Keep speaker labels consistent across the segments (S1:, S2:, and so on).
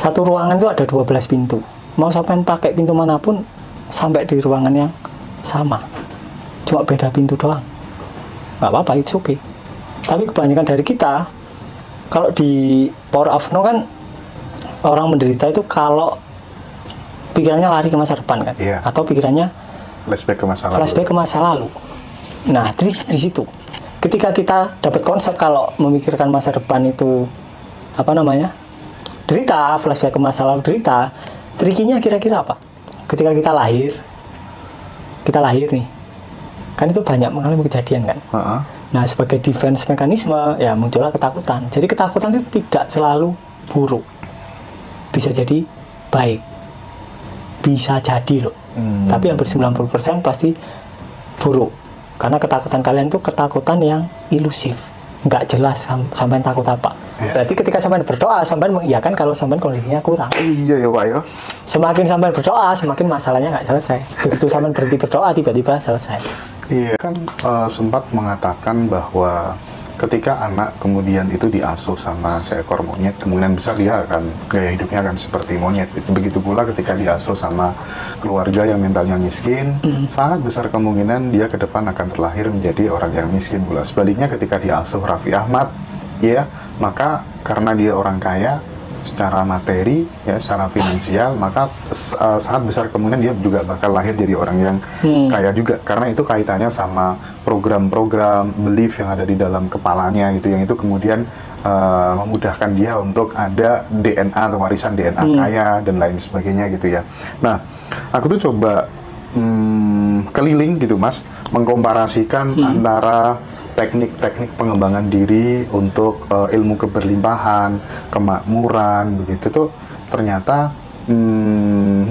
S1: Satu ruangan itu ada 12 pintu. Mau sampai pakai pintu manapun sampai di ruangan yang sama. Cuma beda pintu doang. Nggak apa-apa, it's okay. Tapi kebanyakan dari kita, kalau di Power of No kan, orang menderita itu kalau pikirannya lari ke masa depan kan, atau pikirannya flashback ke masa lalu. Nah, triknya di situ. Ketika kita dapat konsep kalau memikirkan masa depan itu derita, flashback ke masa lalu derita, trikinya kira-kira apa? Ketika kita lahir nih, kan itu banyak mengalami kejadian kan. Nah, sebagai defense mekanisme ya muncullah ketakutan. Jadi ketakutan itu tidak selalu buruk, bisa jadi baik, bisa jadi loh. Tapi hampir 90% pasti buruk, karena ketakutan kalian itu ketakutan yang ilusif, nggak jelas sampai takut apa. Berarti ketika sampai berdoa, sampai mengiyakan kalau sampai kondisinya kurang.
S2: Iya ya Pak ya.
S1: Semakin sampai berdoa, semakin masalahnya nggak selesai. Begitu sampai berhenti berdoa, tiba-tiba selesai.
S2: Iya kan, sempat mengatakan bahwa ketika anak kemudian itu diasuh sama seekor monyet, kemungkinan besar dia akan gaya hidupnya akan seperti monyet. Begitu pula ketika diasuh sama keluarga yang mentalnya miskin, sangat besar kemungkinan dia ke depan akan terlahir menjadi orang yang miskin pula. Sebaliknya ketika diasuh Raffi Ahmad, ya, maka karena dia orang kaya secara materi, ya, secara finansial, maka sangat besar kemungkinan dia juga bakal lahir jadi orang yang kaya juga, karena itu kaitannya sama program-program belief yang ada di dalam kepalanya gitu, yang itu kemudian memudahkan dia untuk ada DNA atau warisan DNA kaya dan lain sebagainya gitu ya. Nah, aku tuh coba keliling gitu Mas, mengkomparasikan antara teknik-teknik pengembangan diri untuk ilmu keberlimpahan, kemakmuran, begitu tuh ternyata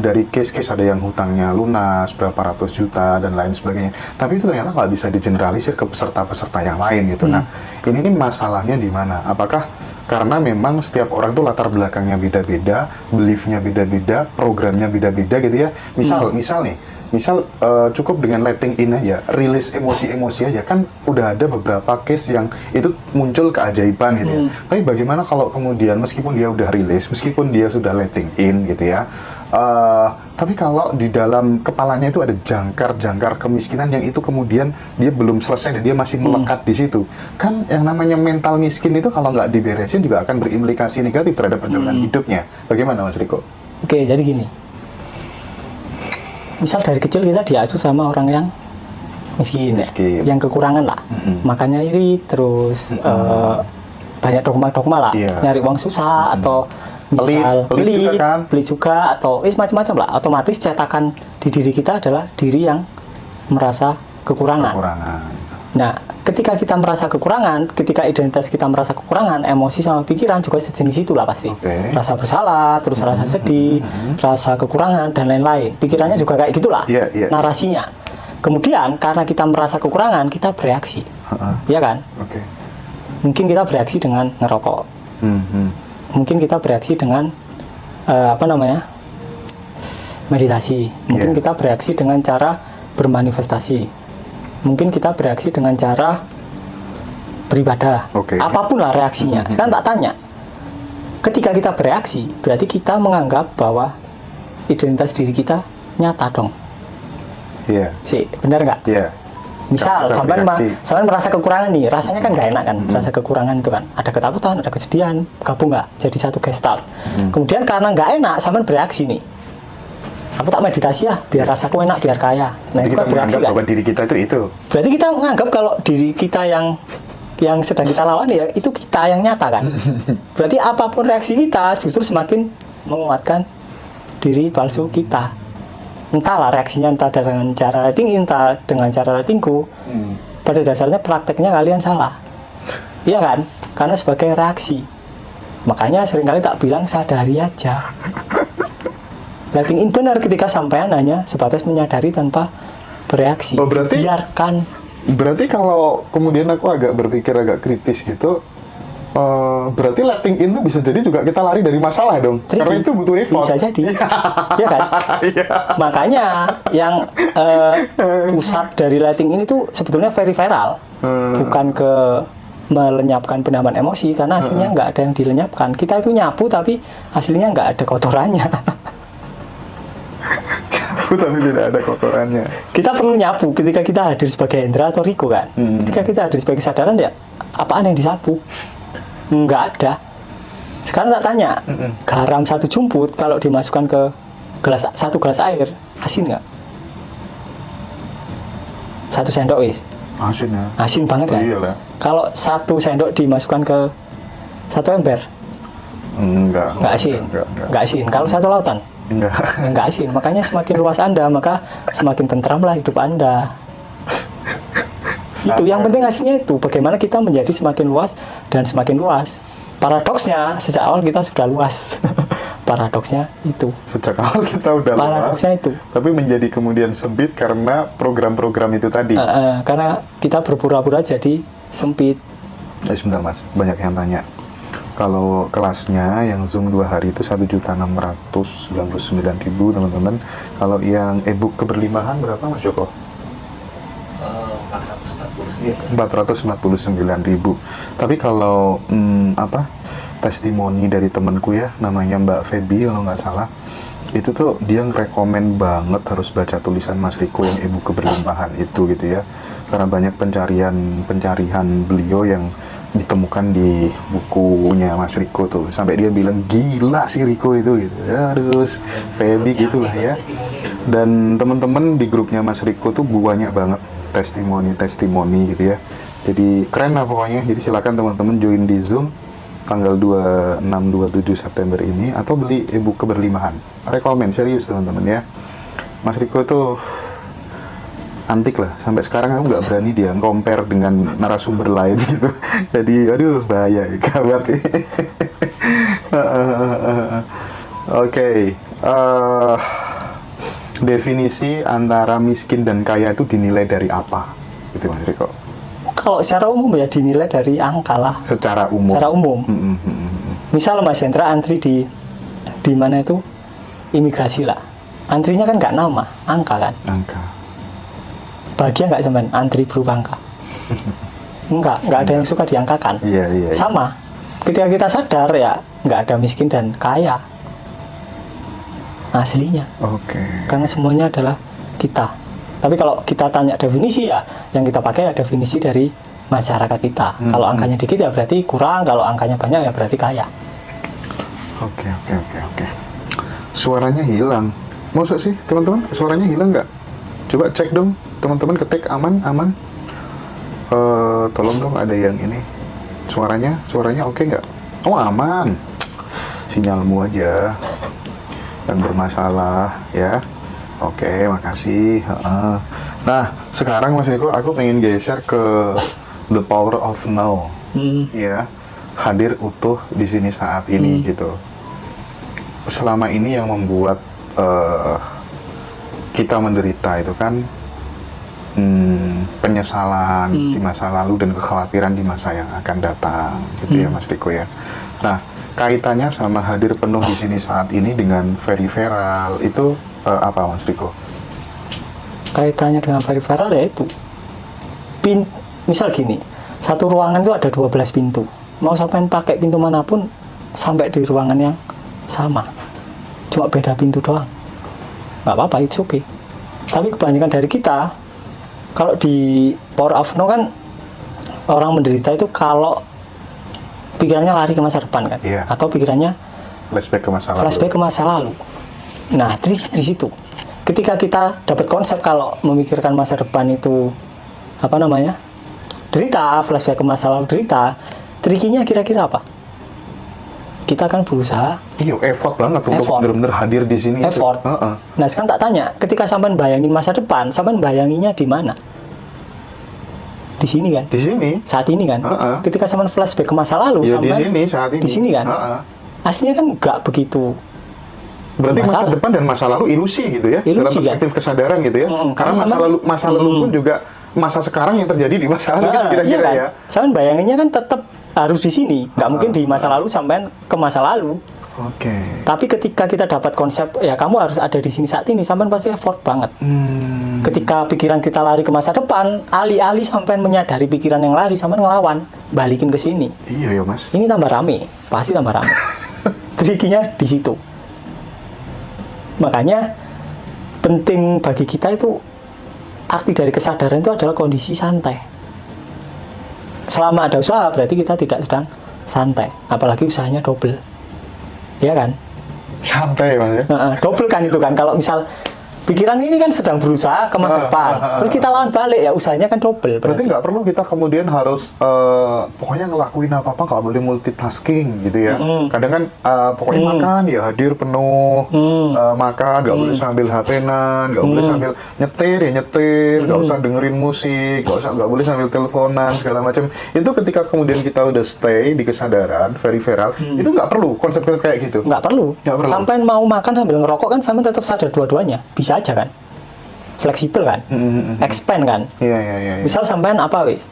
S2: dari case-case ada yang hutangnya lunas berapa ratus juta dan lain sebagainya. Tapi itu ternyata nggak bisa digeneralisir ke peserta-peserta yang lain gitu. Nah, ini masalahnya di mana? Apakah karena memang setiap orang tuh latar belakangnya beda-beda, beliefnya beda-beda, programnya beda-beda gitu ya. Misal cukup dengan letting in aja, rilis emosi-emosi aja, kan udah ada beberapa case yang itu muncul keajaiban gitu ya. Tapi bagaimana kalau kemudian meskipun dia udah rilis, meskipun dia sudah letting in gitu ya, tapi kalau di dalam kepalanya itu ada jangkar-jangkar kemiskinan yang itu kemudian dia belum selesai dan dia masih melekat di situ, kan yang namanya mental miskin itu kalau nggak diberesin juga akan berimplikasi negatif terhadap perjalanan hidupnya. Bagaimana Mas Riko?
S1: Oke, jadi gini. Misal dari kecil kita diasuh sama orang yang miskin. Ya, yang kekurangan lah, makannya iri, terus banyak dogma-dogma lah, nyari uang susah, atau misal pelit juga, atau macam-macam lah. Otomatis cetakan di diri kita adalah diri yang merasa kekurangan. Nah, ketika kita merasa kekurangan, ketika identitas kita merasa kekurangan, emosi sama pikiran juga sejenis itulah pasti. Rasa bersalah, terus rasa sedih, rasa kekurangan, dan lain-lain. Pikirannya juga kayak gitulah, narasinya. Kemudian, karena kita merasa kekurangan, kita bereaksi. Iya kan? Mungkin kita bereaksi dengan ngerokok. Mungkin kita bereaksi dengan, meditasi. Mungkin kita bereaksi dengan cara bermanifestasi. Mungkin kita bereaksi dengan cara beribadah. Apapun lah reaksinya. Sekarang tak tanya, ketika kita bereaksi, berarti kita menganggap bahwa identitas diri kita nyata dong. Benar nggak? Misal, sampai merasa kekurangan nih, rasanya kan nggak enak kan, rasa kekurangan itu kan. Ada ketakutan, ada kesedihan, gabung nggak? Jadi satu gestalt. Kemudian karena nggak enak, sampai bereaksi nih. Aku tak meditasi ya, biar rasaku enak, biar kaya. Nah, itu kan bereaksi kan?
S2: Bahwa diri kita itu.
S1: Berarti kita menganggap kalau diri kita yang sedang kita lawan ya, itu kita yang nyata kan? Berarti apapun reaksi kita justru semakin menguatkan diri palsu kita. Entahlah reaksinya, entah dengan cara letting in, entah dengan cara letting go. Pada dasarnya prakteknya kalian salah. Iya kan? Karena sebagai reaksi. Makanya seringkali tak bilang sadari aja. Letting in benar ketika sampean hanya sebatas menyadari tanpa bereaksi. Biarkan.
S2: Berarti kalau kemudian aku agak berpikir agak kritis gitu, berarti letting in itu bisa jadi juga kita lari dari masalah dong. Karena itu butuh effort.
S1: Bisa jadi. Iya kan? Makanya yang pusat dari letting in itu sebetulnya peripheral, bukan ke melenyapkan penambahan emosi, karena aslinya nggak ada yang dilenyapkan. Kita itu nyapu tapi aslinya nggak ada kotorannya.
S2: Tapi tidak ada kotorannya.
S1: Kita perlu nyapu ketika kita hadir sebagai Hendra atau Riko kan. Ketika kita hadir sebagai kesadaran, ya apaan yang disapu? Nggak ada. Sekarang tak tanya, garam 1 jumput kalau dimasukkan ke satu gelas air, asin nggak? 1 sendok wis.
S2: Asin ya?
S1: Asin banget kan?
S2: Iyalah.
S1: Kalau 1 sendok dimasukkan ke 1 ember, nggak asin. Nggak asin. Kalau 1 lautan, nggak asin. Makanya semakin luas Anda, maka semakin tentramlah hidup Anda. Itu yang penting aslinya itu. Bagaimana kita menjadi semakin luas dan semakin luas. Paradoksnya sejak awal kita sudah luas. Paradoksnya itu.
S2: Sejak awal kita udah
S1: Paradoksnya
S2: luas,
S1: itu.
S2: tapi menjadi kemudian sempit karena program-program itu tadi.
S1: Karena kita berpura-pura jadi sempit.
S2: Sebentar Mas, banyak yang tanya. Kalau kelasnya yang Zoom 2 hari itu 1.699.000 teman-teman. Kalau yang e-book keberlimpahan berapa Mas Joko? 449.000. Tapi kalau testimoni dari temanku ya, namanya Mbak Feby kalau nggak salah, itu tuh dia ngerekomen banget harus baca tulisan Mas Riko yang e-book keberlimpahan itu gitu ya, karena banyak pencarian beliau yang ditemukan di bukunya Mas Riko tuh, sampai dia bilang gila sih Riko itu gitu ya, harus Feby gitulah ya. Dan teman-teman di grupnya Mas Riko tuh banyak banget testimoni gitu ya, jadi keren lah pokoknya. Jadi silakan teman-teman join di Zoom tanggal 26-27 September ini, atau beli e-book keberlimpahan. Rekomen serius teman-teman ya. Mas Riko tuh antik lah, sampai sekarang aku nggak berani dia compare dengan narasumber lain gitu. Jadi aduh bahaya gawat. Oke. Definisi antara miskin dan kaya itu dinilai dari apa? Gitu Mas Riko.
S1: Kalau secara umum ya dinilai dari angka lah.
S2: Secara umum.
S1: Secara umum. Misal Mas Hendra antri di mana itu imigrasi lah. Antrinya kan nggak nama, angka kan.
S2: Angka.
S1: Bahagia nggak sampean antri berupa angka? Nggak ada yang suka diangkakan.
S2: Iya.
S1: Sama. Ketika kita sadar ya nggak ada miskin dan kaya. Aslinya.
S2: Oke.
S1: Karena semuanya adalah kita. Tapi kalau kita tanya definisi ya, yang kita pakai ya definisi dari masyarakat kita. Kalau angkanya dikit ya berarti kurang, kalau angkanya banyak ya berarti kaya.
S2: Oke. Suaranya hilang. Maksud sih teman-teman, suaranya hilang nggak? Coba cek dong, teman-teman, ketik aman. Tolong dong ada yang ini. Suaranya oke nggak? Oh aman. Sinyalmu aja yang bermasalah ya. Oke, makasih. Nah, sekarang Mas Eko, aku pengen geser ke the power of now. Ya, hadir utuh di sini saat ini gitu. Selama ini yang membuat kita menderita itu kan penyesalan di masa lalu dan kekhawatiran di masa yang akan datang, gitu ya Mas Riko ya. Nah, kaitannya sama hadir penuh di sini saat ini dengan peripheral itu apa Mas Riko?
S1: Kaitannya dengan peripheral ya itu. Misal gini, satu ruangan itu ada 12 pintu. Mau sampai pakai pintu manapun sampai di ruangan yang sama. Cuma beda pintu doang. Nggak apa-apa, it's okay. Tapi kebanyakan dari kita, kalau di Power of Now kan orang menderita itu kalau pikirannya lari ke masa depan kan, atau pikirannya
S2: flashback ke masa lalu.
S1: Nah, triknya di situ. Ketika kita dapat konsep kalau memikirkan masa depan itu derita, flashback ke masa lalu derita, trikinya kira-kira apa? Kita akan berusaha.
S2: Iya, effort banget untuk benar-benar hadir di sini.
S1: Effort. Nah, sekarang tak tanya, ketika sampean bayangin masa depan, sampean bayanginnya di mana? Di sini kan?
S2: Di sini.
S1: Saat ini kan? Ketika sampean flashback ke masa lalu,
S2: ya, di sini saat ini.
S1: Di sini kan? Aslinya kan nggak begitu.
S2: Berarti masa depan dan masa lalu ilusi gitu ya?
S1: Ilusi,
S2: dalam perspektif kesadaran gitu ya? Karena masa lalu pun juga masa sekarang yang terjadi di masa lalu kira-kira
S1: iya kan?
S2: ya.
S1: Sampean bayanginnya kan tetap harus di sini, nggak mungkin di masa lalu sampean ke masa lalu.
S2: Oke.
S1: Tapi ketika kita dapat konsep ya kamu harus ada di sini saat ini, sampean pasti effort banget. Ketika pikiran kita lari ke masa depan, alih-alih sampai menyadari pikiran yang lari, sampai ngelawan, balikin ke sini.
S2: Iya ya mas.
S1: Ini tambah rame, pasti tambah rame. Trikinya di situ. Makanya penting bagi kita itu, arti dari kesadaran itu adalah kondisi santai. Selama ada usaha berarti kita tidak sedang santai, apalagi usahanya double, ya kan?
S2: Santai mas ya.
S1: Double kan itu kan, kalau misal pikiran ini kan sedang berusaha ke masa depan, terus kita lawan balik, ya usahanya kan double.
S2: Berarti nggak perlu kita kemudian harus pokoknya ngelakuin apa-apa, nggak boleh multitasking gitu ya. Kadang kan pokoknya makan ya hadir penuh, makan nggak boleh sambil HP-an, nggak boleh sambil nyetir ya nyetir, nggak usah dengerin musik, nggak boleh sambil teleponan segala macam. Itu ketika kemudian kita udah stay di kesadaran very viral, itu nggak perlu konsep kayak gitu.
S1: Nggak perlu. Sampai mau makan sambil ngerokok kan, sampai tetap sadar dua-duanya, bisa aja kan, fleksibel kan, expand kan.
S2: Iya.
S1: Misal sampean apa wis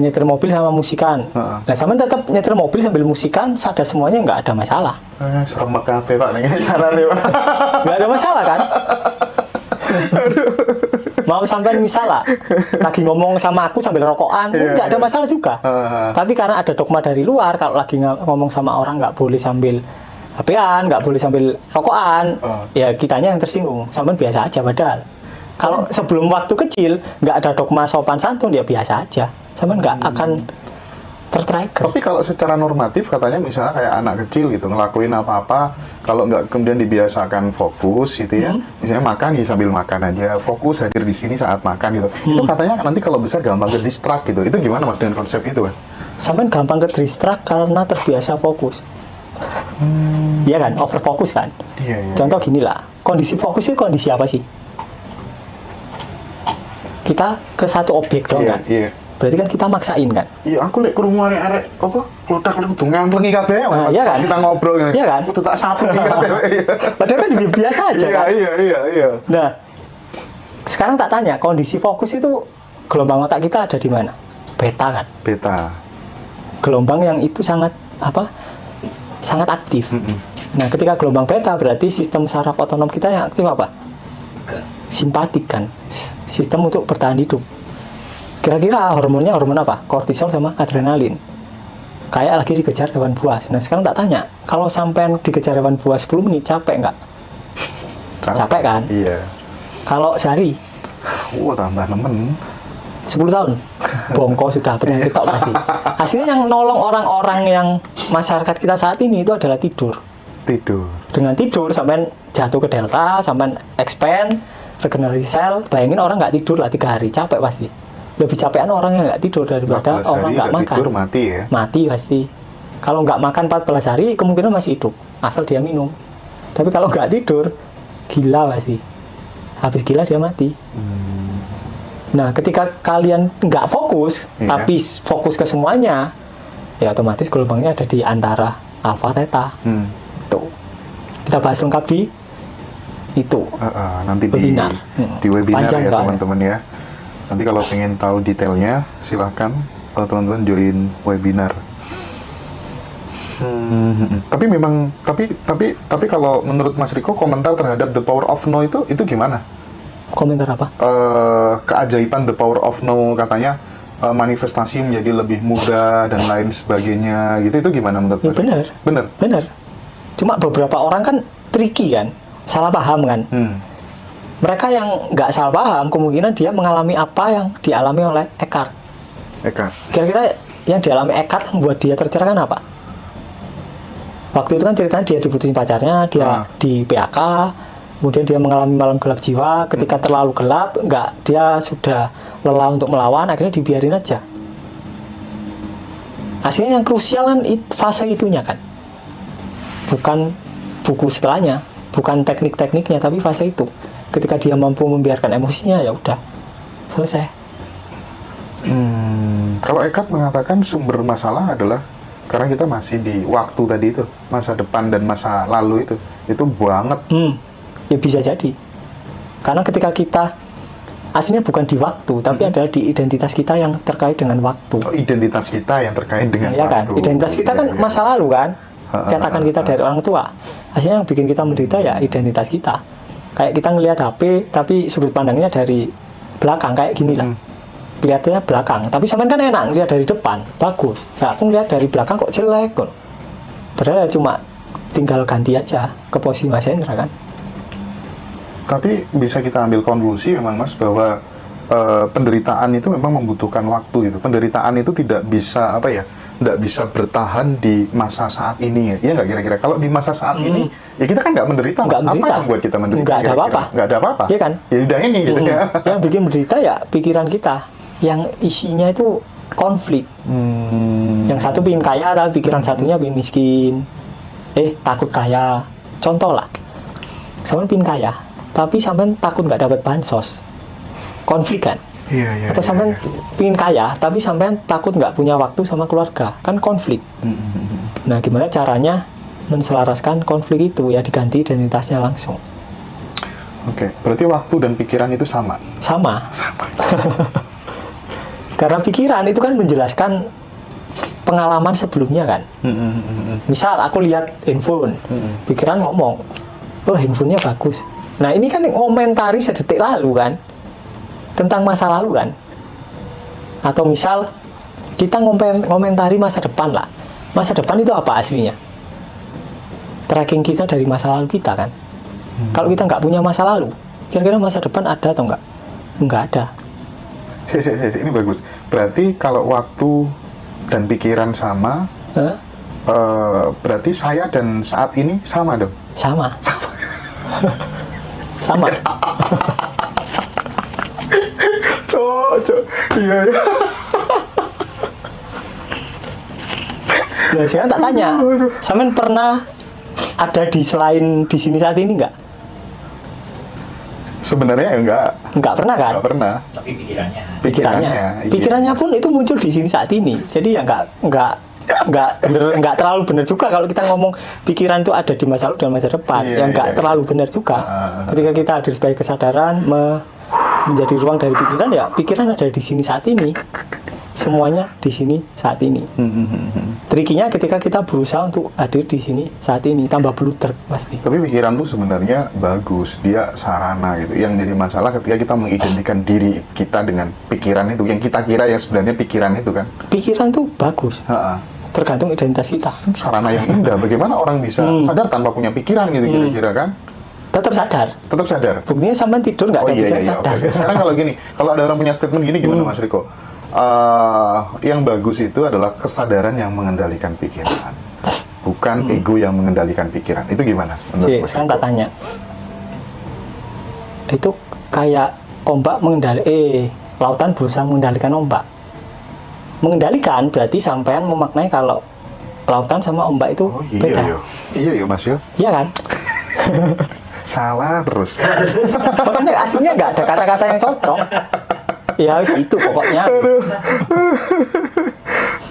S1: nyetir mobil sama musikan, nah sampean tetap nyetir mobil sambil musikan, sadar semuanya, nggak ada masalah.
S2: Seremek kabeh Pak nih carane Pak.
S1: Nggak ada masalah kan. Mau sampean misal lah lagi ngomong sama aku sambil rokokan, nggak ada masalah juga. Tapi karena ada dogma dari luar, kalau lagi ngomong sama orang nggak boleh sambil HP-an, nggak boleh sambil rokokan, ya kitanya yang tersinggung. Sampean biasa aja padahal. Kalau sebelum waktu kecil nggak ada dogma sopan santun, ya biasa aja. Sampean nggak akan tertrigger.
S2: Tapi kalau secara normatif katanya misalnya kayak anak kecil gitu ngelakuin apa-apa, kalau nggak kemudian dibiasakan fokus gitu ya, misalnya makan ya sambil makan aja, fokus hadir di sini saat makan gitu. Itu katanya nanti kalau besar gampang ke distract gitu. Itu gimana mas dengan konsep itu kan?
S1: Sampean gampang ke distract karena terbiasa fokus. Iya kan, overfokus kan.
S2: Iya.
S1: Contoh gini lah, kondisi fokus itu kondisi apa sih? Kita ke satu objek dong kan.
S2: Iya.
S1: Berarti kan kita maksain kan.
S2: Iya, aku lek krungu arek apa klodak kudu ngantlengi kabeh.
S1: Iya kan?
S2: Kita ngobrol kan.
S1: Iya kan?
S2: Kudu tak sapu kabeh.
S1: Padahal kan biasa aja kan.
S2: Iya.
S1: Nah, sekarang tak tanya, kondisi fokus itu gelombang otak kita ada di mana? Beta kan.
S2: Beta.
S1: Gelombang yang itu sangat sangat aktif. Nah, ketika gelombang beta berarti sistem saraf otonom kita yang aktif apa? Simpatik kan. Sistem untuk bertahan hidup. Kira-kira hormonnya hormon apa? Kortisol sama adrenalin. Kayak lagi dikejar hewan buas. Nah, sekarang tak tanya, kalau sampean dikejar hewan buas 10 menit capek nggak? Capek kan?
S2: Iya.
S1: Kalau sehari?
S2: Tambah nemen.
S1: 10 tahun? Bongko sudah penyakit tok pasti. Hasilnya yang nolong orang-orang yang masyarakat kita saat ini itu adalah tidur. Dengan tidur sampai jatuh ke delta, sampai expand, regenerasi sel. Bayangin orang nggak tidur lah 3 hari, capek pasti. Lebih capekan orang yang nggak tidur daripada orang nggak makan.
S2: Tidur mati ya?
S1: Mati pasti. Kalau nggak makan 14 hari, kemungkinan masih hidup, asal dia minum. Tapi kalau nggak tidur, gila pasti. Habis gila dia mati. Nah, ketika kalian nggak fokus, tapi fokus ke semuanya, ya otomatis gelombangnya ada di antara alfa theta. Itu. Kita bahas lengkap di itu.
S2: Nanti
S1: webinar.
S2: Di webinar
S1: Panjang
S2: ya teman-teman ya. Nanti kalau pengen tahu detailnya, silahkan teman-teman join webinar. Tapi memang, tapi kalau menurut Mas Riko komentar terhadap The Power of No itu gimana?
S1: Komentar apa?
S2: Keajaiban The Power of No, katanya manifestasi menjadi lebih mudah dan lain sebagainya gitu, itu gimana menurut Mas?
S1: Benar. Cuma beberapa orang kan tricky kan, salah paham kan. Mereka yang nggak salah paham, kemungkinan dia mengalami apa yang dialami oleh Eckhart. Kira-kira yang dialami Eckhart yang membuat dia tercerahkan apa? Waktu itu kan ceritanya dia diputusin pacarnya, dia di PHK, kemudian dia mengalami malam gelap jiwa. Ketika terlalu gelap, dia sudah lelah untuk melawan, akhirnya dibiarin aja. Hasilnya yang krusial kan fase itunya kan, bukan buku setelahnya, bukan teknik-tekniknya, tapi fase itu. Ketika dia mampu membiarkan emosinya, ya udah selesai.
S2: Kalau Eckhart mengatakan sumber masalah adalah karena kita masih di waktu tadi itu, masa depan dan masa lalu itu banget.
S1: Ya bisa jadi. Karena ketika kita aslinya bukan di waktu, tapi adalah di identitas kita yang terkait dengan waktu.
S2: Identitas kita yang terkait dengan
S1: ya
S2: waktu.
S1: Kan? Identitas kita kan masa lalu kan, cetakan kita dari orang tua. Aslinya yang bikin kita menderita ya identitas kita. Kayak kita ngelihat HP, tapi sudut pandangnya dari belakang, kayak gini lah. Kelihatannya belakang, tapi sampean kan enak lihat dari depan, bagus. Nah, aku ngelihat dari belakang kok jelek kok. Padahal cuma tinggal ganti aja ke posisi Mas Hendra kan.
S2: Tapi bisa kita ambil konklusi memang Mas bahwa penderitaan itu memang membutuhkan waktu gitu. Penderitaan itu tidak bisa tidak bisa bertahan di masa saat ini ya nggak kira-kira. Kalau di masa saat ini ya kita kan nggak menderita. Apa yang buat kita menderita?
S1: Nggak ada apa-apa.
S2: Nggak ada apa-apa.
S1: Iya kan?
S2: Ya udah ini gitu ya.
S1: Yang bikin menderita ya pikiran kita, yang isinya itu konflik. Yang satu pingin kaya, tapi pikiran satunya pingin miskin. Takut kaya. Contoh lah, sampean pingin kaya, tapi sampean takut nggak dapat bansos. Konflik kan?
S2: Iya.
S1: Atau sampean pingin kaya, tapi sampean takut nggak punya waktu sama keluarga, kan konflik. Nah, gimana caranya menselaraskan konflik itu? Ya diganti identitasnya langsung.
S2: Oke, berarti waktu dan pikiran itu sama?
S1: Sama. Karena pikiran itu kan menjelaskan pengalaman sebelumnya kan. Misal aku lihat handphone, pikiran ngomong, oh handphonenya bagus. Nah ini kan ngomentari sedetik lalu kan, tentang masa lalu kan. Atau misal kita ngomentari masa depan lah. Masa depan itu apa aslinya? Tracking kita dari masa lalu kita kan. Kalau kita nggak punya masa lalu, kira-kira masa depan ada atau nggak? Nggak ada.
S2: Ini bagus. Berarti kalau waktu dan pikiran sama, berarti saya dan saat ini sama dong?
S1: Sama. Sama.
S2: Cok. Iya.
S1: Nah, sekarang tak tanya, sampean pernah ada di selain di sini saat ini nggak?
S2: Sebenarnya enggak.
S1: Nggak pernah kan?
S2: Nggak pernah.
S3: Tapi
S1: Pikirannya pun itu muncul di sini saat ini. Jadi ya nggak terlalu benar juga kalau kita ngomong pikiran itu ada di masa lalu dan masa depan. Nggak terlalu benar juga. Ketika kita hadir sebagai kesadaran menjadi ruang dari pikiran, ya pikiran ada di sini saat ini. Semuanya di sini saat ini. Trikinya ketika kita berusaha untuk hadir di sini saat ini, tambah bluder pasti.
S2: Tapi pikiran tuh sebenarnya bagus, dia sarana gitu. Yang jadi masalah ketika kita mengidentikan diri kita dengan pikiran itu, yang kita kira yang sebenarnya pikiran itu kan.
S1: Pikiran tuh bagus. Tergantung identitas kita.
S2: Sarana yang indah. Bagaimana orang bisa sadar tanpa punya pikiran gitu kira-kira kan?
S1: Tetap sadar. Buktinya sampai tidur nggak ada pikiran sadar.
S2: Okay. Sekarang kalau gini, kalau ada orang punya statement gini gimana Mas Riko? Yang bagus itu adalah kesadaran yang mengendalikan pikiran, bukan ego yang mengendalikan pikiran. Itu gimana?
S1: Sekarang tak tanya. Itu kayak ombak lautan berusaha mengendalikan ombak. Mengendalikan berarti sampean memaknai kalau lautan sama ombak itu beda.
S2: Iya Mas yo.
S1: Iya kan?
S2: Salah terus.
S1: Makanya aslinya nggak ada kata-kata yang cocok. Ya itu pokoknya.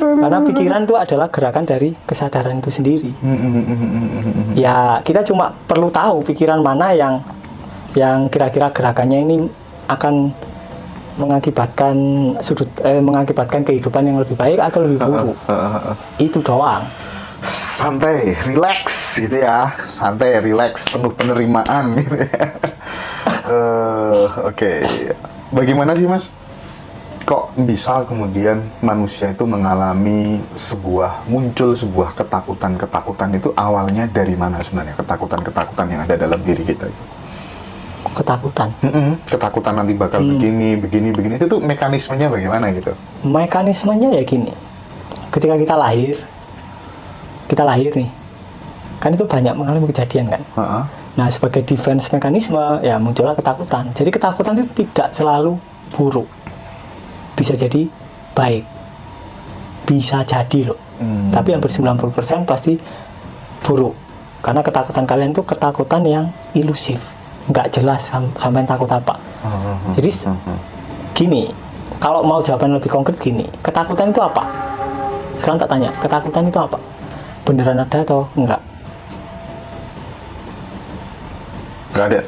S1: Karena pikiran itu adalah gerakan dari kesadaran itu sendiri. Ya kita cuma perlu tahu pikiran mana yang kira-kira gerakannya ini akan mengakibatkan kehidupan yang lebih baik atau lebih buruk. Itu doang.
S2: Santai, relax gitu ya. Santai, relax, penuh penerimaan gitu ya. Oke. Bagaimana sih Mas? Kok bisa kemudian manusia itu mengalami muncul sebuah ketakutan itu awalnya dari mana sebenarnya? Ketakutan yang ada dalam diri kita itu.
S1: Ketakutan.
S2: Ketakutan nanti bakal begini. Itu tuh mekanismenya bagaimana gitu?
S1: Mekanismenya ya gini. Ketika kita lahir nih, kan itu banyak mengalami kejadian kan. Nah, sebagai defense mekanisme, ya muncullah ketakutan. Jadi ketakutan itu tidak selalu buruk. Bisa jadi baik. Bisa jadi loh. Tapi hampir 90% pasti buruk. Karena ketakutan kalian itu ketakutan yang ilusif. Nggak jelas sampai takut apa. Jadi, gini. Kalau mau jawaban lebih konkret gini. Ketakutan itu apa? Sekarang tak tanya. Ketakutan itu apa? Beneran ada atau enggak?
S2: Nggak ada.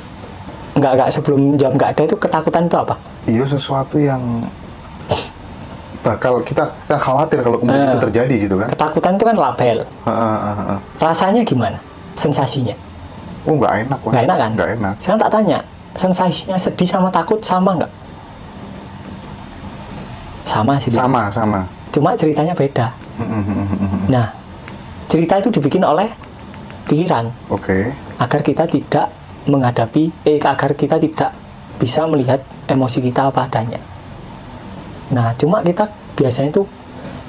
S1: Enggak, sebelum jawab enggak ada itu ketakutan itu apa?
S2: Iya, sesuatu yang bakal kita khawatir kalau kemudian itu terjadi gitu kan.
S1: Ketakutan itu kan label. Rasanya gimana? Sensasinya?
S2: Oh, nggak enak, Mas.
S1: Nggak enak kan?
S2: Nggak enak.
S1: Sekarang tak tanya, sensasinya sedih sama takut sama nggak? Sama sih.
S2: Sama.
S1: Cuma ceritanya beda. Nah, cerita itu dibikin oleh pikiran.
S2: Oke.
S1: Agar kita tidak agar kita tidak bisa melihat emosi kita apa adanya. Nah, cuma kita biasanya itu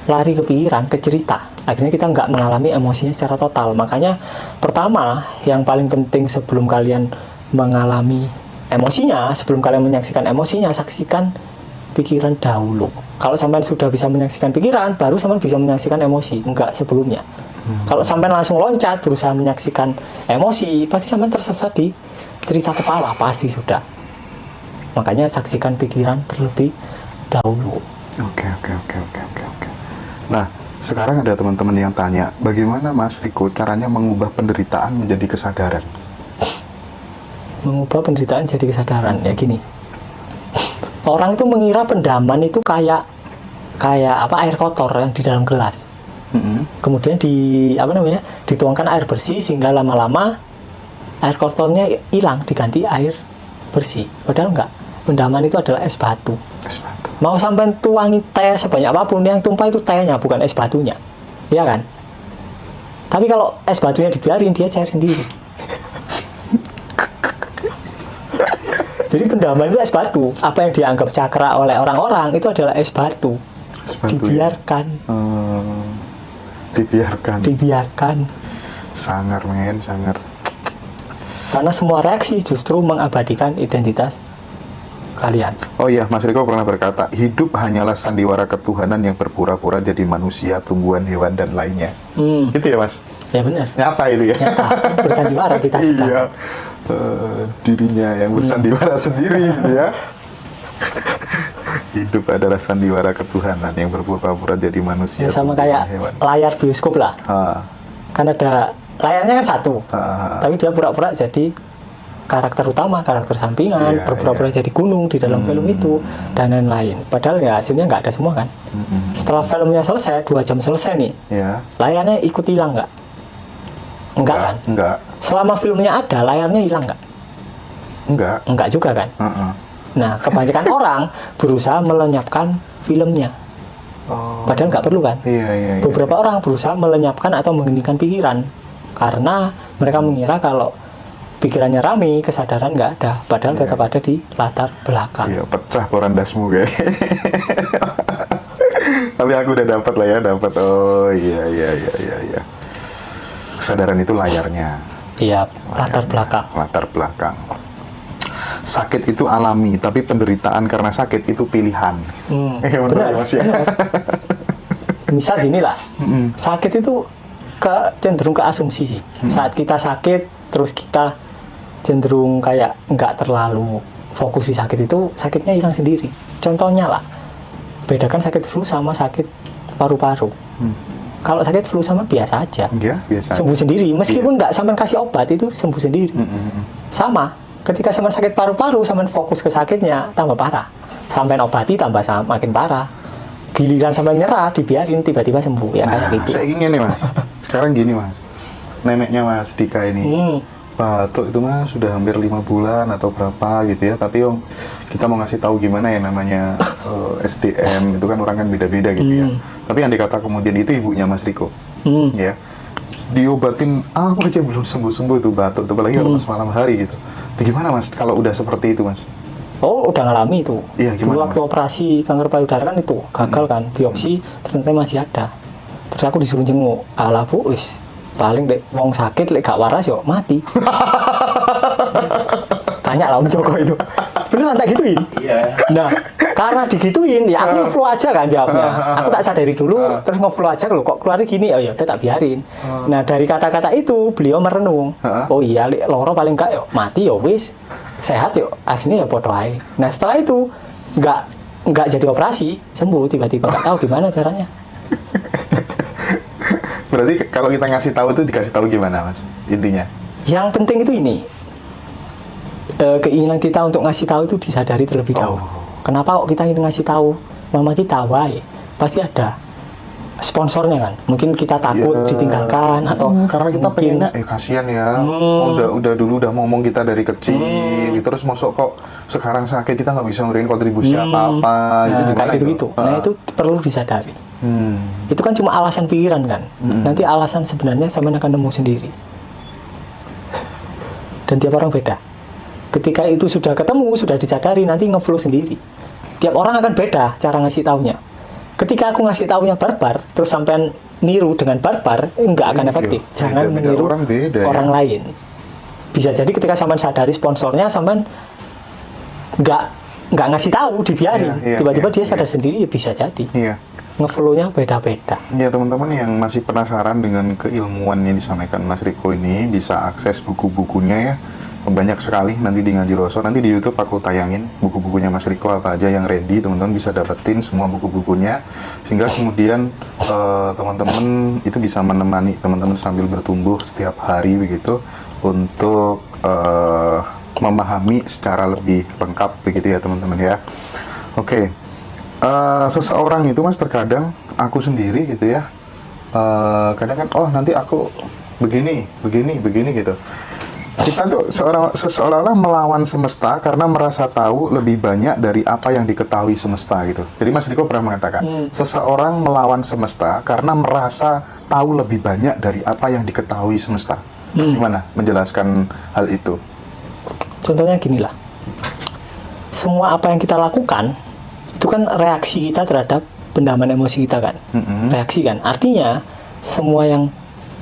S1: lari ke pikiran, ke cerita. Akhirnya kita nggak mengalami emosinya secara total. Makanya pertama, yang paling penting sebelum kalian mengalami emosinya, sebelum kalian menyaksikan emosinya, saksikan pikiran dahulu. Kalau sampean sudah bisa menyaksikan pikiran, baru sampean bisa menyaksikan emosi. Enggak sebelumnya. Kalau sampean langsung loncat berusaha menyaksikan emosi, pasti sampean tersesat di cerita kepala, pasti sudah. Makanya saksikan pikiran terlebih dahulu.
S2: Oke. Nah, sekarang ada teman-teman yang tanya, bagaimana Mas Riko caranya mengubah penderitaan menjadi kesadaran?
S1: Mengubah penderitaan jadi kesadaran, ya gini. Orang itu mengira pendaman itu kayak air kotor yang di dalam gelas. Kemudian dituangkan air bersih sehingga lama-lama air kotornya hilang diganti air bersih. Padahal enggak. Pendaman itu adalah es batu. Mau sampai tuangi teh sebanyak apapun, yang tumpah itu tehnya, bukan es batunya. Iya kan? Tapi kalau es batunya dibiarin, dia cair sendiri. Jadi pendaman itu es batu. Apa yang dianggap cakra oleh orang-orang itu adalah es batu. Dibiarkan. Dibiarkan.
S2: Sangar.
S1: Karena semua reaksi justru mengabadikan identitas kalian.
S2: Oh iya, Mas Riko pernah berkata, hidup hanyalah sandiwara ketuhanan yang berpura-pura jadi manusia, tumbuhan, hewan, dan lainnya. Gitu ya, Mas?
S1: Ya benar.
S2: Nyata itu ya?
S1: Nyata, bersandiwara kita sedang.
S2: Iya, dirinya yang bersandiwara sendiri gitu ya. Hidup adalah sandiwara ketuhanan yang berpura-pura jadi manusia,
S1: Ya, sama kayak
S2: hewan.
S1: layar bioskop lah. Kan ada layarnya kan satu, tapi dia pura-pura jadi karakter utama, karakter sampingan, berpura-pura jadi gunung di dalam film itu, dan lain-lain. Padahal ya hasilnya nggak ada semua kan. Setelah filmnya selesai, 2 jam selesai nih, layarnya ikut hilang nggak? Enggak kan?
S2: Enggak.
S1: Selama filmnya ada, layarnya hilang nggak? Enggak juga kan? Nah, kebanyakan orang berusaha melenyapkan filmnya. Padahal nggak perlu kan?
S2: Iya.
S1: Beberapa orang berusaha melenyapkan atau mengheningkan pikiran karena mereka mengira kalau pikirannya rame, kesadaran nggak ada, padahal tetap ada di latar belakang.
S2: Iya, pecah porandasmu kayak. Tapi aku udah dapat lah ya, Oh iya. Kesadaran itu layarnya.
S1: Iya, latar
S2: belakang. Sakit itu alami, tapi penderitaan karena sakit itu pilihan.
S1: Benar, Mas ya. Misal gini lah, sakit itu cenderung ke asumsi sih. Saat kita sakit, terus kita cenderung kayak nggak terlalu fokus di sakit itu, sakitnya hilang sendiri. Contohnya lah, bedakan sakit flu sama sakit paru-paru. Kalau sakit flu sama biasa aja, sembuh sendiri. Meskipun nggak sampai kasih obat itu sembuh sendiri. Sama, ketika sampai sakit paru-paru, sampai fokus ke sakitnya tambah parah. Sampai obati tambah makin parah. Giliran sampai nyerah, dibiarin tiba-tiba sembuh ya kayak gitu.
S2: Saya ingin nih Mas. Sekarang gini Mas, neneknya Mas Dika ini. Batuk itu Mas sudah hampir 5 bulan atau berapa gitu ya, tapi kita mau ngasih tahu gimana ya namanya SDM itu kan orang kan beda-beda gitu ya. Tapi yang dikata kemudian itu ibunya Mas Riko, ya diobatin apa aja belum sembuh-sembuh itu batuk, itu apalagi kalau pas malam hari gitu. Itu gimana Mas kalau udah seperti itu Mas?
S1: Oh, udah ngalami itu.
S2: Iya, gimana?
S1: Dulu waktu operasi kanker payudara kan itu gagal kan, biopsi ternyata masih ada. Terus aku disuruh jenguk, alah bu, paling dek wong sakit lek gak waras yo mati. Tanya lah Om Joko itu. Beneran tak gituin? Iya. Nah, karena digituin ya aku ngeflow aja kan jawabnya. Aku tak sadari dulu, terus ngeflow aja loh, kok keluarnya gini, oh ya udah tak biarin. Nah, dari kata-kata itu beliau merenung. Oh iya, loro paling gak yo mati yo wis. Sehat yo, aslinya ya bodoh aja. Nah, setelah itu nggak jadi operasi, sembuh tiba-tiba, nggak tahu gimana caranya.
S2: Berarti kalau kita ngasih tahu itu dikasih tahu gimana Mas intinya? Yang
S1: penting itu ini, keinginan kita untuk ngasih tahu itu disadari terlebih dahulu. Kenapa kok kita ingin ngasih tahu mama kita? Why? Pasti ada sponsornya kan, mungkin kita takut ditinggalkan atau
S2: karena kita
S1: mungkin
S2: pengennya kasihan ya, udah dulu udah ngomong kita dari kecil, terus masuk kok sekarang sakit kita nggak bisa memberikan kontribusi apa-apa,
S1: kayak gitu-gitu. Nah itu perlu disadari. Itu kan cuma alasan pikiran kan, nanti alasan sebenarnya sampean akan nemu sendiri. Dan tiap orang beda. Ketika itu sudah ketemu, sudah disadari, nanti ngeflow sendiri. Tiap orang akan beda cara ngasih taunya. Ketika aku ngasih taunya barbar, terus sampean niru dengan barbar, nggak akan efektif. Jangan meniru orang lain. Bisa jadi ketika sampean sadari sponsornya, sampean nggak ngasih tahu, dibiarin. Tiba-tiba dia sadar sendiri, ya bisa jadi. Ngeflow-nya beda-beda.
S2: Ya teman-teman yang masih penasaran dengan keilmuan yang disampaikan Mas Riko ini, bisa akses buku-bukunya ya. Banyak sekali nanti di Ngaji Roso, nanti di YouTube aku tayangin buku-bukunya Mas Riko apa aja yang ready, teman-teman bisa dapetin semua buku-bukunya, sehingga kemudian teman-teman itu bisa menemani teman-teman sambil bertumbuh setiap hari begitu, untuk memahami secara lebih lengkap begitu ya teman-teman ya. Oke. Seseorang itu Mas, terkadang aku sendiri gitu ya, kadang kan nanti aku begini gitu. Kita tuh seolah-olah melawan semesta karena merasa tahu lebih banyak dari apa yang diketahui semesta gitu. Jadi Mas Riko pernah mengatakan, seseorang melawan semesta karena merasa tahu lebih banyak dari apa yang diketahui semesta. Gimana menjelaskan hal itu?
S1: Contohnya ginilah, semua apa yang kita lakukan itu kan reaksi kita terhadap pendaman emosi kita kan, reaksi kan. Artinya semua yang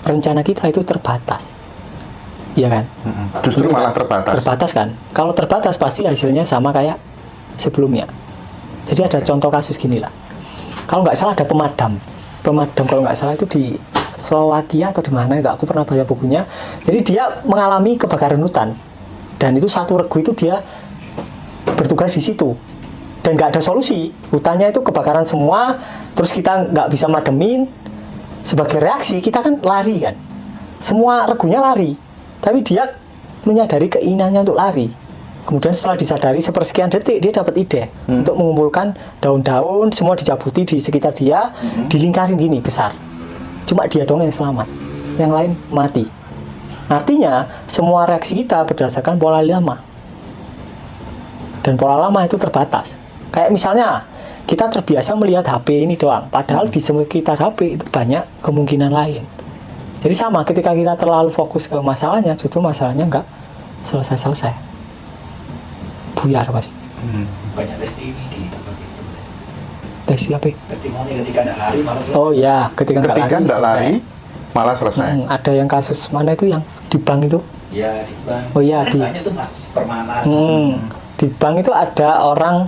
S1: rencana kita itu terbatas. Iya kan?
S2: Justru malah terbatas.
S1: Terbatas kan? Kalau terbatas pasti hasilnya sama kayak sebelumnya. Jadi ada contoh kasus gini lah. Kalau nggak salah ada pemadam kalau nggak salah itu di Slovakia atau di mana itu, aku pernah baca bukunya. Jadi dia mengalami kebakaran hutan dan itu satu regu itu dia bertugas di situ dan nggak ada solusi. Hutannya itu kebakaran semua, terus kita nggak bisa mademin. Sebagai reaksi kita kan lari kan, semua regunya lari. Tapi dia menyadari keinginannya untuk lari. Kemudian setelah disadari sepersekian detik, dia dapat ide untuk mengumpulkan daun-daun, semua dicabuti di sekitar dia, dilingkarin gini, besar. Cuma dia dong yang selamat, yang lain mati. Artinya, semua reaksi kita berdasarkan pola lama. Dan pola lama itu terbatas. Kayak misalnya, kita terbiasa melihat HP ini doang, padahal di sekitar HP itu banyak kemungkinan lain. Jadi sama, ketika kita terlalu fokus ke masalahnya, justru masalahnya nggak selesai-selesai. Buyar, Mas.
S3: Banyak testimoni di tempat itu.
S1: Testi apa?
S3: Testimoni ketika nggak lari malah selesai.
S1: Oh ya, ketika
S2: nggak lari malah selesai.
S1: Ada yang kasus mana itu yang di bank itu?
S3: Ya, di bank.
S1: Oh iya, di
S3: bank itu Mas Permana.
S1: Di bank itu ada orang,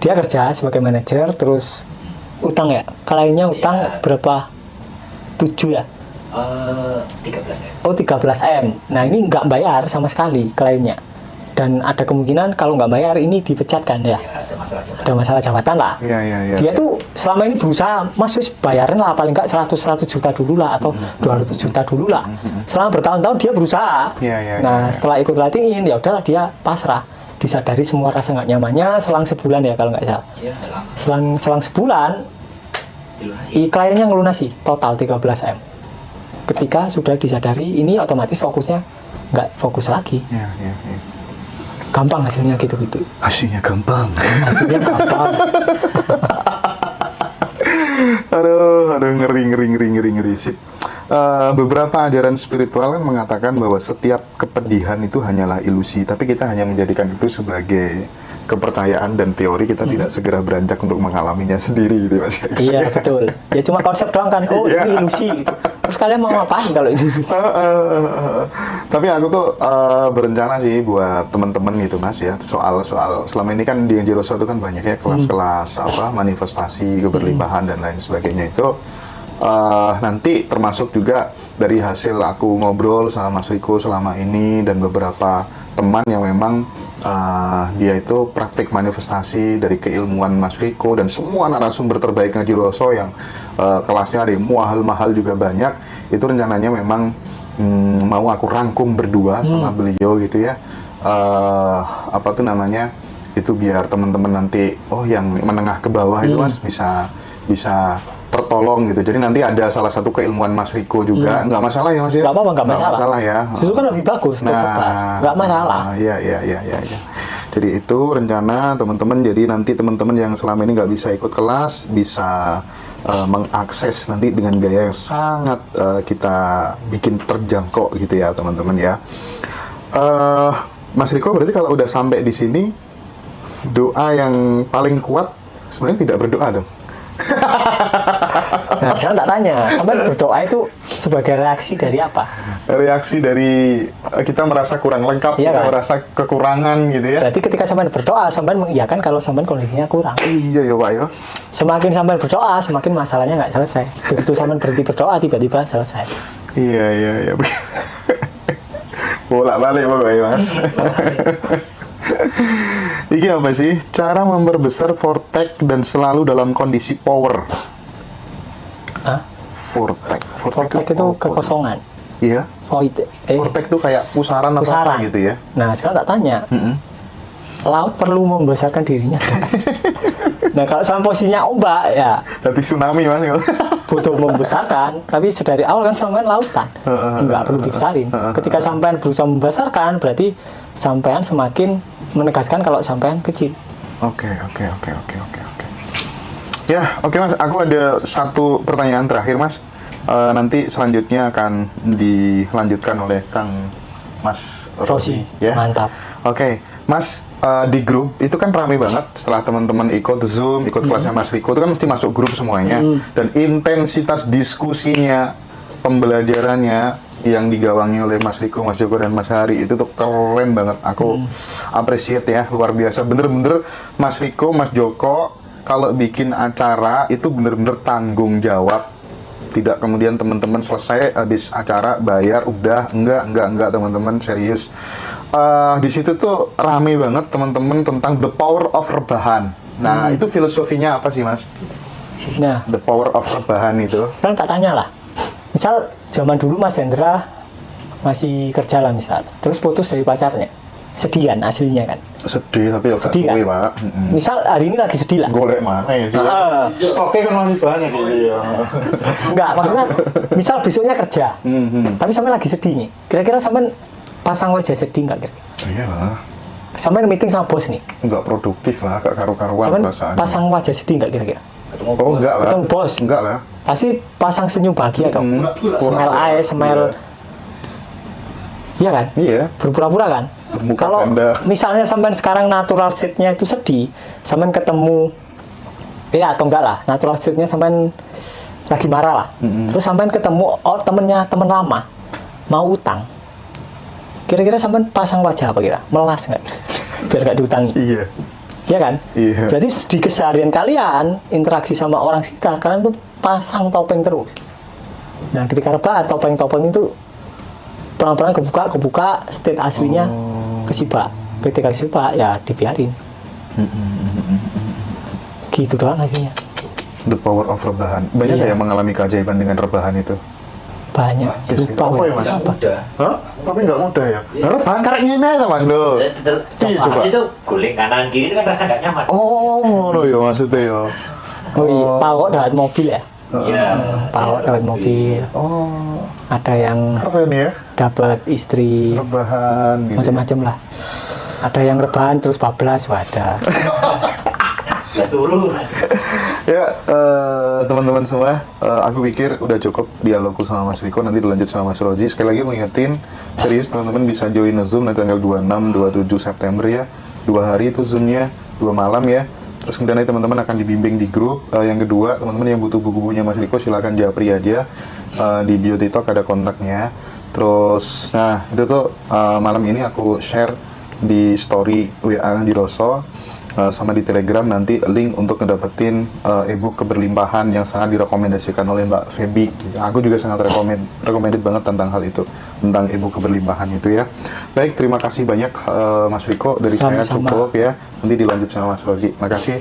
S1: dia kerja sebagai manajer, terus utang ya. Kliennya utang berapa? 7 ya?
S3: 13M.
S1: Oh 13M. Nah ini nggak bayar sama sekali kliennya. Dan ada kemungkinan kalau nggak bayar ini dipecat kan ya?
S3: Ya,
S1: ada masalah jabatan lah. Dia tuh selama ini berusaha, Mas wis bayarin lah paling nggak 100 juta dulu lah atau 200 juta dulu lah. Selama bertahun-tahun dia berusaha. Setelah ikut latihan ya udahlah dia pasrah. Disadari semua rasa nggak nyamannya selang sebulan ya kalau nggak salah. Selang sebulan kliennya ngelunasi total 13M. Ketika sudah disadari ini otomatis fokusnya nggak fokus lagi. Gampang hasilnya gitu-gitu.
S2: Hasilnya gampang. aduh ngeri sip. Beberapa ajaran spiritual kan mengatakan bahwa setiap kepedihan itu hanyalah ilusi, tapi kita hanya menjadikan itu sebagai kepercayaan dan teori, kita tidak segera beranjak untuk mengalaminya sendiri gitu Mas.
S1: Iya betul. Ya cuma konsep doang kan. Oh ini ilusi gitu. Terus kalian mau ngapain kalau ini?
S2: Tapi aku tuh berencana sih buat teman-teman gitu Mas ya, soal selama ini kan di Ngaji Roso itu kan banyak ya kelas-kelas manifestasi keberlimpahan dan lain sebagainya itu. Nanti termasuk juga dari hasil aku ngobrol sama Mas Riko selama ini dan beberapa teman yang memang dia itu praktik manifestasi dari keilmuan Mas Riko dan semua narasumber terbaik Ngaji Roso yang kelasnya ada mahal-mahal juga banyak, itu rencananya memang mau aku rangkum berdua sama beliau gitu ya, apa tuh namanya itu biar teman-teman nanti yang menengah ke bawah itu Mas bisa tertolong gitu. Jadi nanti ada salah satu keilmuan Mas Riko juga, nggak masalah ya Mas ya?
S1: Nggak apa-apa, nggak masalah
S2: ya.
S1: Justru kan lebih bagus tersebar, nggak masalah.
S2: Iya. Jadi itu rencana teman-teman. Jadi nanti teman-teman yang selama ini nggak bisa ikut kelas bisa mengakses nanti dengan biaya yang sangat kita bikin terjangkau gitu ya teman-teman ya. Mas Riko berarti kalau udah sampai di sini, doa yang paling kuat sebenarnya tidak berdoa dong.
S1: Nah, sekarang tak tanya, sampai berdoa itu sebagai reaksi dari apa?
S2: Reaksi dari kita merasa kurang lengkap,
S1: iya,
S2: kita
S1: kan?
S2: merasa kekurangan gitu ya.
S1: Berarti ketika sampai berdoa, sampai mengiyakan kalau sampai kondisinya kurang.
S2: Iya ya Pak ya.
S1: Semakin sampai berdoa, semakin masalahnya nggak selesai. Begitu sampai berhenti berdoa, tiba-tiba selesai.
S2: Iya. Bolak-balik pokoknya Mas. Ini apa sih? Cara memperbesar vortex dan selalu dalam kondisi power.
S1: Hah?
S2: Vortex
S1: itu kekosongan.
S2: Iya.
S1: Void.
S2: Vortex itu kayak pusaran atau apa gitu ya.
S1: Nah, sekarang tak tanya. Laut perlu membesarkan dirinya. Nah, kalau sama posisinya ombak ya
S2: Jadi tsunami Mas.
S1: butuh membesarkan, tapi sedari awal kan sampean lautan. Nggak perlu dibesarin. Ketika sampean berusaha membesarkan, berarti sampean semakin menegaskan kalau sampean kecil.
S2: Oke. Ya, oke Mas, aku ada satu pertanyaan terakhir Mas. Nanti selanjutnya akan dilanjutkan oleh Kang Mas Rosi. Ya.
S1: Mantap.
S2: Oke, Mas, di grup itu kan ramai banget setelah teman-teman ikut Zoom, ikut kelasnya Mas Riko, itu kan mesti masuk grup semuanya. Dan intensitas diskusinya, pembelajarannya yang digawangi oleh Mas Riko, Mas Joko, dan Mas Hari itu tuh keren banget. Aku appreciate ya, luar biasa. Bener-bener Mas Riko, Mas Joko kalau bikin acara itu bener-bener tanggung jawab. Tidak kemudian teman-teman selesai habis acara bayar udah enggak teman-teman, serius. Di situ tuh rame banget teman-teman tentang the power of rebahan. Nah, itu filosofinya apa sih Mas?
S1: Nah,
S2: The power of rebahan itu.
S1: kan tak tanya lah. Misal zaman dulu Mas Hendra masih kerja lah misal, terus putus dari pacarnya, sedih kan aslinya kan?
S2: Sedih tapi ya
S1: Sedih kan?
S2: Pak.
S1: Misal hari ini lagi sedih lah.
S2: Golek mana ya sih? Stoknya kan masih banyak gitu ya.
S1: Enggak, maksudnya misal besoknya kerja, tapi sampai lagi sedih nih. Kira-kira sampai pasang wajah sedih nggak kira-kira?
S2: Iya lah.
S1: Sampai meeting sama bos nih,
S2: Enggak produktif lah, gak karu-karuan
S1: sampai
S2: perasaan.
S1: pasang wajah sedih nggak kira-kira?
S2: Oh enggak lah.
S1: Ketemu bos.
S2: Enggak lah.
S1: Pasti pasang senyum bahagia dong. Smile eyes, smile. Iya kan?
S2: Iya.
S1: Berpura-pura kan?
S2: Bermuka
S1: Kalau
S2: ganda.
S1: misalnya sampai sekarang natural state-nya itu sedih, sampai ketemu, ya atau enggak lah, natural state-nya sampai lagi marah lah, terus sampai ketemu temennya temen lama mau utang, kira-kira sampai pasang wajah apa kira? Melas nggak kira? Biar nggak diutangi.
S2: Iya.
S1: Iya kan?
S2: Iya.
S1: Berarti di keseharian kalian interaksi sama orang sekitar kalian tuh pasang topeng terus. Nah, ketika rebahan topeng-topeng itu pelan-pelan kebuka state aslinya kesibak. Ketika kesibak ya dibiarin. Gitu doang hasilnya.
S2: The power of rebahan. Banyak
S1: Iya.
S2: yang mengalami keajaiban dengan rebahan itu.
S1: Banyak. Lupa
S2: Apa ya,
S1: gue
S2: Mas?
S1: apa.
S3: Udah.
S2: Hah? Tapi nggak mudah ya? Nah, rebahan karena ini aja Mas lo. Iya coba.
S3: Itu guling kanan kiri itu kan rasa nggak nyaman.
S2: Oh, ngono ya maksudnya ya.
S1: Oh iya, pawok dapat mobil ya.
S3: Iya.
S1: Pawok dapat mobil.
S2: Oh,
S1: Ada yang
S2: keren ya.
S1: dapat istri,
S2: Rebahan gitu.
S1: macam-macam lah. Ada yang rebahan terus bablas, wadah.
S3: Gas turun.
S2: Ya, teman-teman semua, aku pikir udah cukup dialogku sama Mas Riko, nanti dilanjut sama Mas Rozi. Sekali lagi mengingetin, serius teman-teman bisa join Zoom nanti tanggal 26, 27 September ya. 2 hari itu Zoom-nya, 2 malam ya. Terus kemudian nanti teman-teman akan dibimbing di grup. Yang kedua, teman-teman yang butuh buku-bukunya Mas Riko, silakan japri aja. Di bio TikTok ada kontaknya. Terus, nah itu tuh malam ini aku share di story WA di Roso. Sama di Telegram nanti link untuk ngedapetin ebook keberlimpahan yang sangat direkomendasikan oleh Mbak Feby. Aku juga sangat recommended banget tentang hal itu, tentang ebook keberlimpahan itu ya. Baik, terima kasih banyak Mas Riko, dari saya
S1: Sama-sama.
S2: cukup ya. Nanti dilanjut sama Mas Rozi. Makasih.